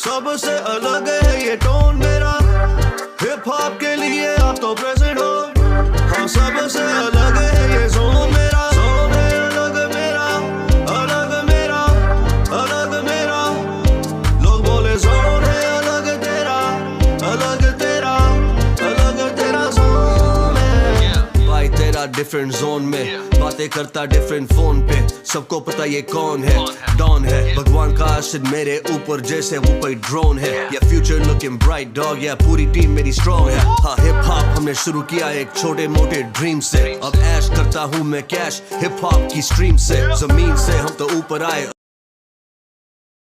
सबसे अलग है ये टोन मेरा, हिप हॉप के लिए आप तो प्रेजेंट हो। हाँ सबसे अलग है ये जोन मेरा, जोन है अलग मेरा, अलग मेरा, अलग मेरा। लोग बोले जोन है अलग तेरा, अलग तेरा, अलग तेरा जोन है। भाई तेरा डिफरेंट जोन में बातें करता डिफरेंट फोन पे, सबको पता ये कौन है, डॉन है। भगवान का आशीर्वाद मेरे ऊपर जैसे वो कोई ड्रोन है। या फ्यूचर लुकिंग ब्राइट डॉग, या पूरी टीम मेरी स्ट्रॉन्ग है। हाँ हिप हॉप हमने शुरू किया एक छोटे मोटे ड्रीम से, अब ऐश करता हूँ मैं कैश हिप हॉप की स्ट्रीम से। जमीन से हम तो ऊपर आए